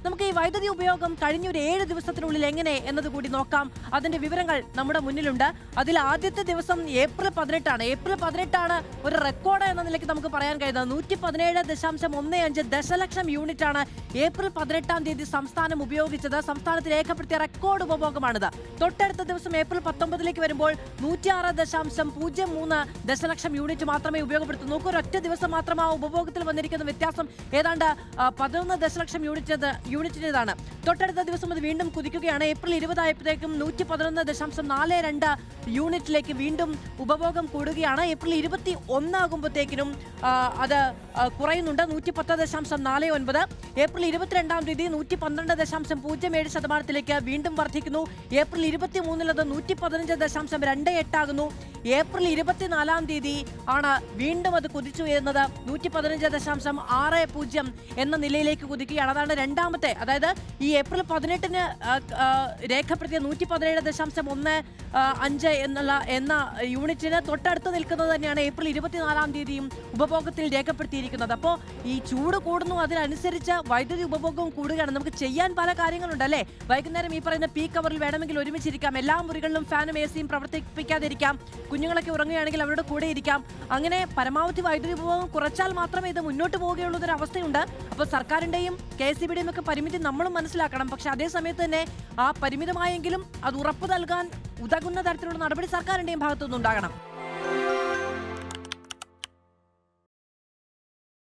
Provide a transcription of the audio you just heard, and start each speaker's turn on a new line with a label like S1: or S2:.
S1: നമുക്ക് ഈ വൈദ്യുതി ഉപയോഗം കഴിഞ്ഞ ഒരു 7 ദിവസത്തിനുള്ളിൽ എങ്ങനെ എന്നത് കൂടി നോക്കാം. അതിന്റെ വിവരങ്ങൾ നമ്മുടെ മുന്നിലുണ്ട്. അതിൽ ആദ്യത്തെ ദിവസം ഏപ്രിൽ 18 ഏപ്രിൽ 18 ഒരു റെക്കോർഡ് എന്ന നിലയ്ക്ക് നമുക്ക് പറയാൻ കഴിയുന്നത് 117.15 ദശലക്ഷം യൂണിറ്റ് ആണ് ഏപ്രിൽ 18 തീയതി സംസ്ഥാനം ഉപയോഗിച്ചത്. സംസ്ഥാനത്ത് രേഖപ്പെടുത്തിയ റെക്കോർഡ് ഉപഭോഗമാണിത്. തൊട്ടടുത്ത ദിവസം ഏപ്രിൽ 19 വരുമ്പോൾ 106.03 ദശലക്ഷം യൂണിറ്റ് മാത്രമേ ഉപയോഗപ്പെടുത്തൂ. നോക്കൂ, ഒരൊറ്റ ദിവസം മാത്രം ആ ഉപഭോഗത്തിൽ വന്നിരിക്കുന്ന വ്യത്യാസം ഏതാണ്ട് 11 ദശലക്ഷം യൂണിറ്റിൻ്റെതാണ്. തൊട്ടടുത്ത ദിവസം അത് വീണ്ടും കുതിക്കുകയാണ്. ഏപ്രിൽ 20 ആയപ്പോഴേക്കും 111.42 യൂണിറ്റിലേക്ക് വീണ്ടും ഉപഭോഗം കൂടുകയാണ്. ഏപ്രിൽ 21 ആകുമ്പോഴത്തേക്കിനും അത് കുറയുന്നുണ്ട്, 110.49. ഏപ്രിൽ 22 തീയതി 112.07% വീണ്ടും വർദ്ധിക്കുന്നു. ഏപ്രിൽ 23 അത് 115.28 ആകുന്നു. ഏപ്രിൽ 24 തീയതി ആണ് വീണ്ടും അത് കുതിച്ചുയരുന്നത്, 115.60 എന്ന നിലയിലേക്ക് കുതിക്കുകയാണ്. അതാണ് രണ്ടാമത്തെ, അതായത് ഈ ഏപ്രിൽ 18 രേഖപ്പെടുത്തിയ 117.15 എന്ന യൂണിറ്റിന് തൊട്ടടുത്ത് നിൽക്കുന്നത് തന്നെയാണ് ഏപ്രിൽ 24 തീയതിയും ഉപഭോഗത്തിൽ രേഖപ്പെടുത്തിയിരിക്കുന്നത്. അപ്പോൾ ഈ ചൂട് കൂടുന്നു, അതിനനുസരിച്ച് വൈദ്യുതി ഉപഭോഗവും കൂടുകയാണ്. നമുക്ക് ചെയ്യാൻ പല കാര്യങ്ങളുണ്ട് അല്ലേ? വൈകുന്നേരം ഈ പറയുന്ന പീക്ക് അവറിൽ വേണമെങ്കിൽ ഒരുമിച്ചിരിക്കാം, എല്ലാ മുറികളിലും ഫാനും എ സിയും പ്രവർത്തിപ്പിക്കാതിരിക്കാം, കുഞ്ഞുങ്ങളൊക്കെ ഉറങ്ങുകയാണെങ്കിൽ അവരുടെ കൂടെ ഇരിക്കാം. അങ്ങനെ പരമാവധി വൈദ്യുതി ഉപഭോഗം കുറച്ചാൽ മാത്രമേ ഇത് മുന്നോട്ട് പോവുകയുള്ളൂ എന്നൊരു അവസ്ഥയുണ്ട്. അപ്പോൾ സർക്കാരിൻ്റെയും KSEBിയുടെയും ഒക്കെ പരിമിതി നമ്മളും മനസ്സിലാക്കണം. പക്ഷെ അതേ സമയത്ത് തന്നെ ആ പരിമിതമായെങ്കിലും അത് ഉറപ്പു നൽകാൻ ഉതകുന്ന തരത്തിലുള്ള നടപടി സർക്കാരിൻ്റെയും ഭാഗത്തുനിന്നുണ്ടാകണം.